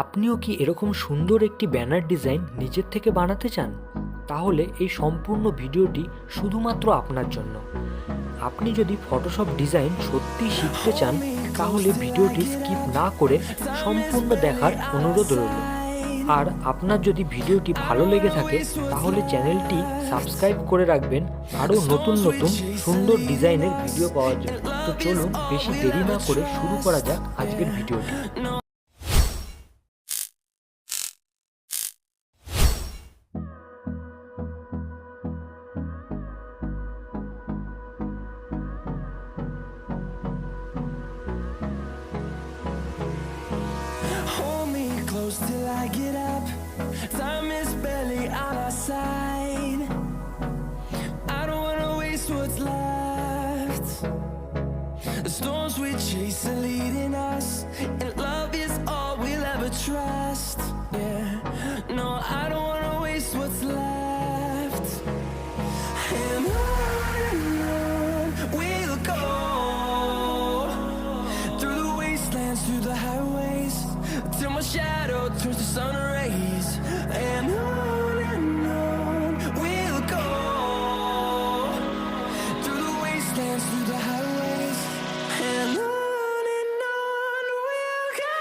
আপনিও কি এরকম সুন্দর একটি ব্যানার ডিজাইন নিজের থেকে বানাতে চান? তাহলে এই সম্পূর্ণ ভিডিওটি শুধুমাত্র আপনার জন্য। আপনি যদি ফটোশপ ডিজাইন সত্যিই শিখতে চান তাহলে ভিডিওটি স্কিপ না করে সম্পূর্ণ দেখার অনুরোধ রইল। আর আপনার যদি ভিডিওটি ভালো লেগে থাকে তাহলে চ্যানেলটি সাবস্ক্রাইব করে রাখবেন আরও নতুন নতুন সুন্দর ডিজাইনের ভিডিও পাওয়ার জন্য। তো চলুন বেশি দেরি না করে শুরু করা যাক আজকের ভিডিওটি। Till I get up, time is barely on our side. I don't wanna waste what's left. The storms we chase are leading us, and love is all we'll ever trust. Yeah, no, I don't wanna waste what's left. And on we'll go, through the wastelands, through the highways, till my shadow turns to sun rays. And on we'll go, through the wastelands, through the highways. And on we'll go.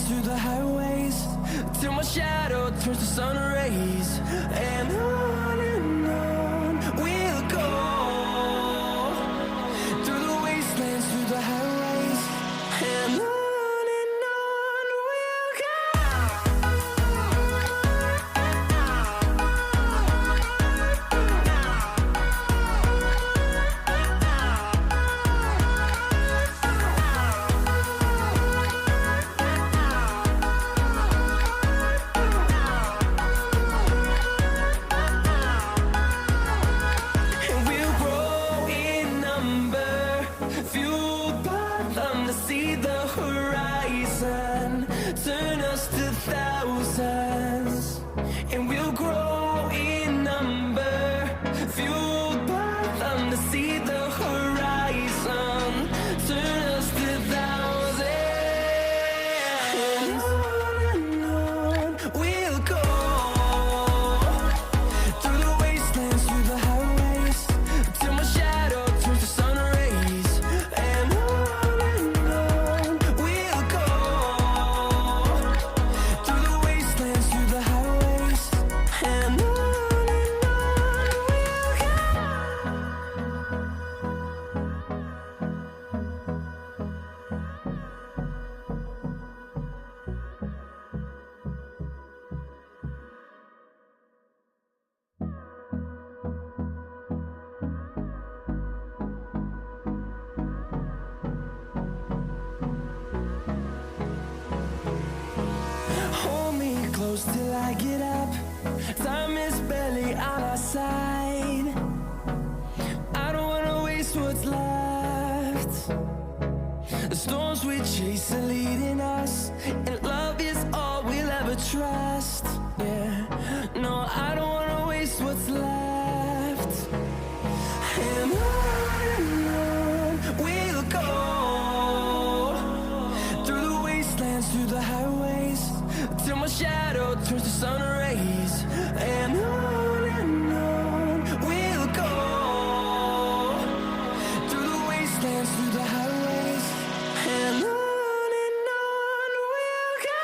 Through the highways, till my shadow turns to sun rays. And on we'll go, through the wastelands, through the highways. And on we'll go. Turn us to thousands, and we'll grow in number, fueled by them to see the horizon. Turn us to thousands, and on we'll go, through the wastelands, through the highways, till my shadow turns to sun rays. And on we'll go, through the wastelands, through the highways. And on we'll go. Hold me close till I get up, time is barely on our side. I don't wanna waste what's left. The storms we chase are leading us, and love is all we'll ever trust. Yeah, no, I don't wanna waste what's left. And on we'll go, through the wastelands, through the highways, till my shadow turns to sun rays. And on we'll go, through the wastelands, through the highways. And on we'll go.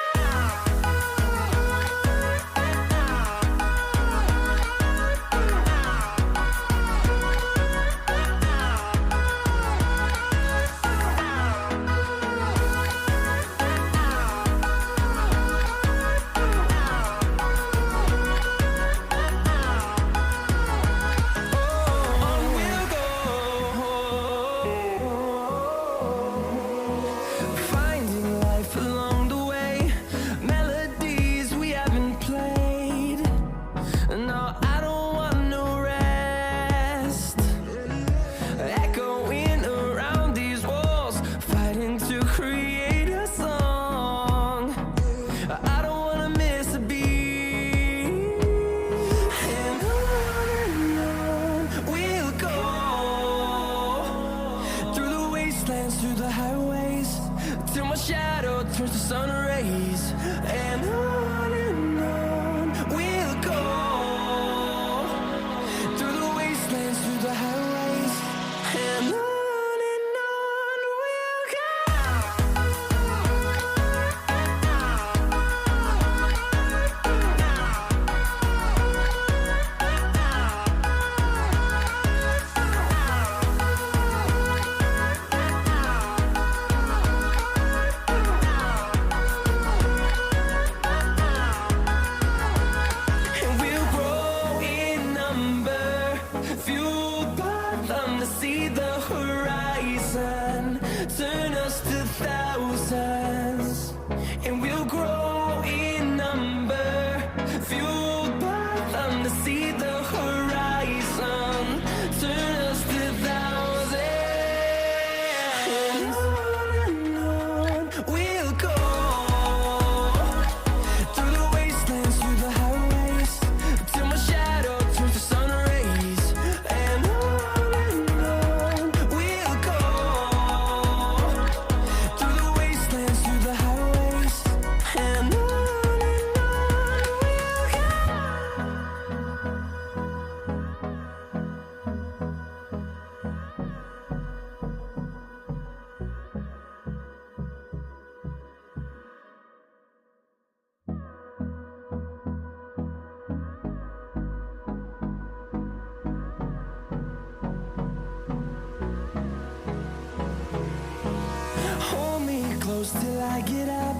close till I get up.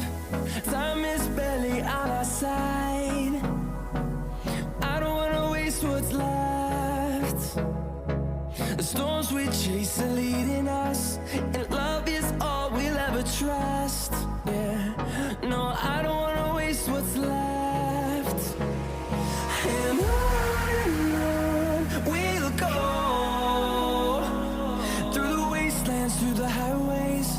Time is barely on our side. I don't wanna waste what's left. The storms we chase are leading us, and love is all we'll ever trust. Yeah, no, I don't wanna waste what's left. And on we'll go, through the wastelands, through the highways,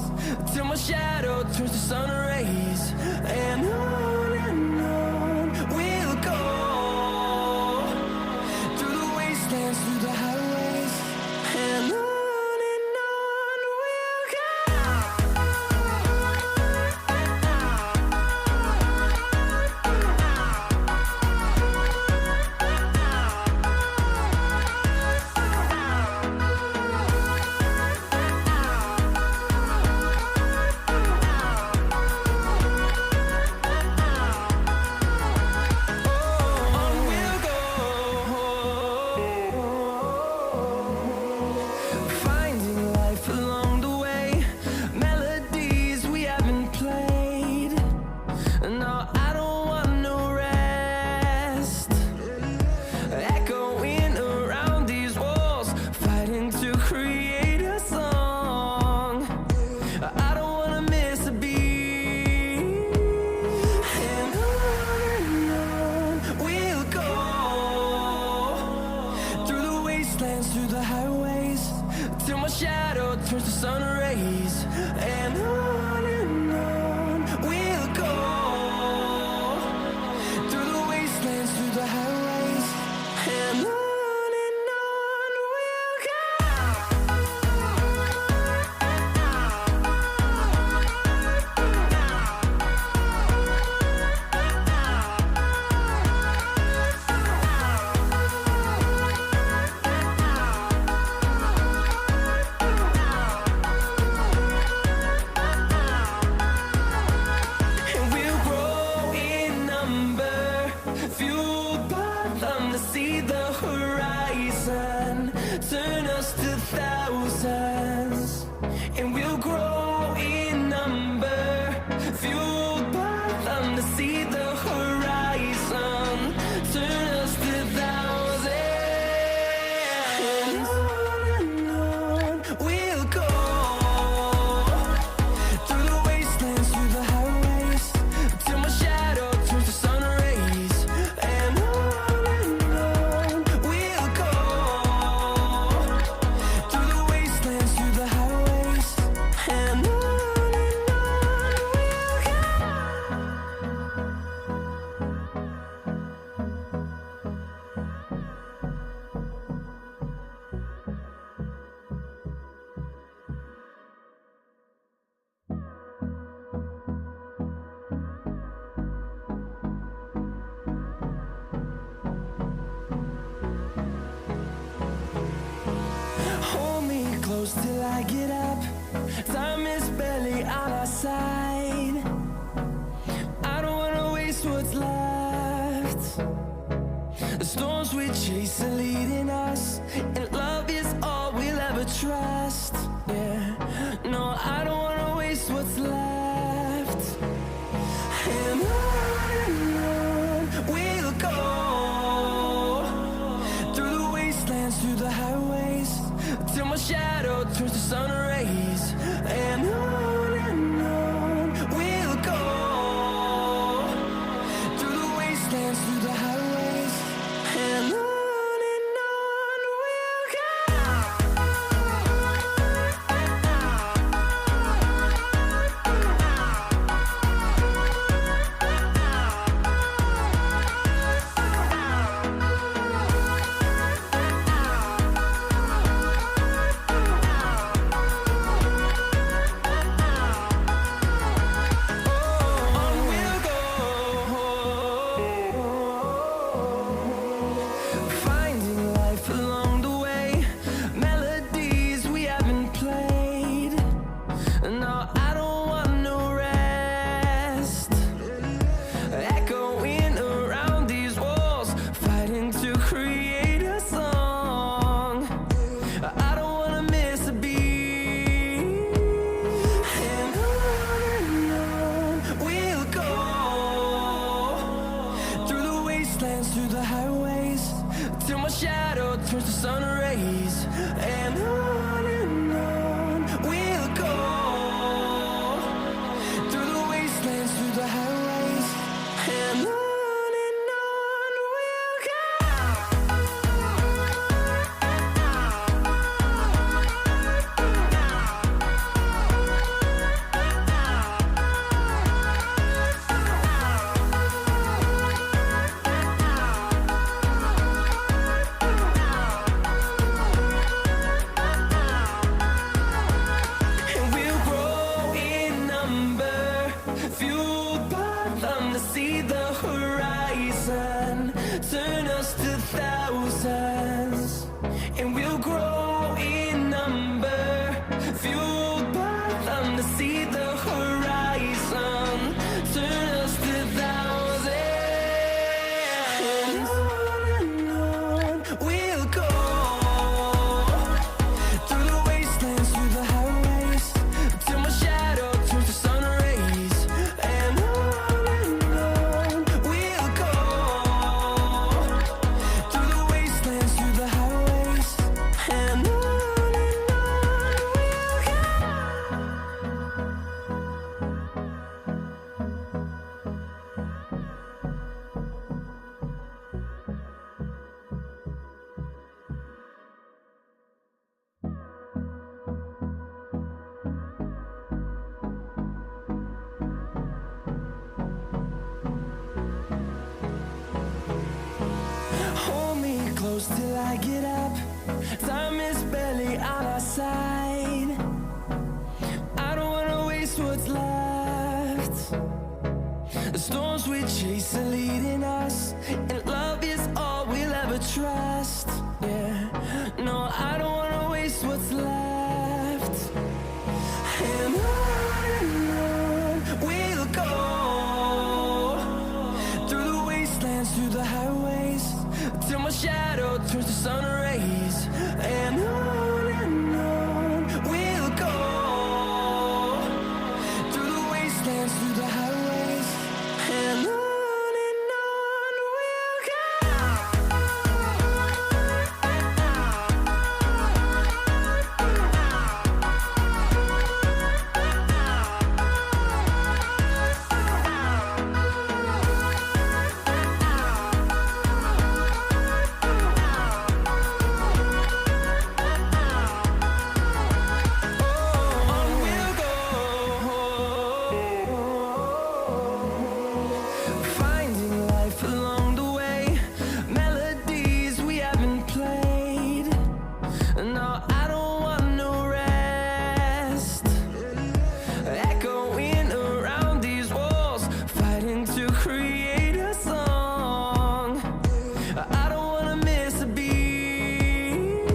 till my shadow turns to sun rays. And on we'll go, through the wastelands, through the highways, and on we'll go. On we'll go, finding life along the way, melodies we haven't played. No, I don't want no rest, echoing around these walls, fighting to create a song. I don't wanna miss a beat. And on we'll go, through the wastelands, through the highways, till my shadow turns to sun rays. And on we'll go, through the wastelands, through the highways, and on we'll go. And we'll grow in number, fueled by them to see the horizon, turn us to thousands. And we'll grow in number, fueled by them to see the horizon, turn us to thousands. And on we'll go, through the wastelands, through the highways, till my shadow turns to sun rays. And on we'll go, through the wastelands, through the highways, and on we'll go. Hold me close till I get up. Time is barely on our side. I don't wanna waste what's left. The storms we chase are leading us, and love is all we'll ever trust. Yeah, no, I don't wanna waste what's left. And on we'll go, through the wastelands, through the highways, till my shadow turns to sun rays. And on we'll go, through the wastelands, through the highways, and on we'll go. shadow turns to sun rays. And on we'll go, through the wastelands, through the highways. And on we'll go. And we'll grow in number, fueled by them to see the horizon, turn us to thousands. And we'll grow in number, fueled by them to see the horizon, turn us to thousands. And on we'll go, through the wastelands, through the highways, till my shadow turns to sun rays. And on we'll go, through the wastelands, through the highways. And on we'll go. Hold me close till I get up. Time is barely on our side. I don't wanna waste what's left. The storms we chase are leading us, and love is all we'll ever trust. Yeah, no, I don't wanna waste what's left. And on we'll go, through the wastelands, through the highways, till my shadow turns to sun rays. And on we'll go, through the wastelands, through the highways. And on we'll go. On we'll go, finding life along the way, melodies we haven't played. No, I don't want no rest, echoing around these walls, fighting to create a song. I don't wanna miss a beat.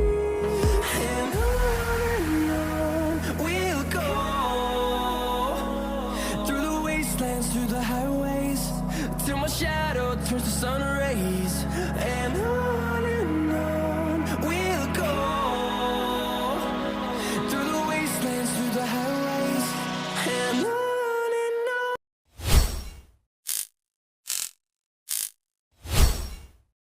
And on we'll go, through the wastelands, through the highways, till my shadow turns to sun rays. And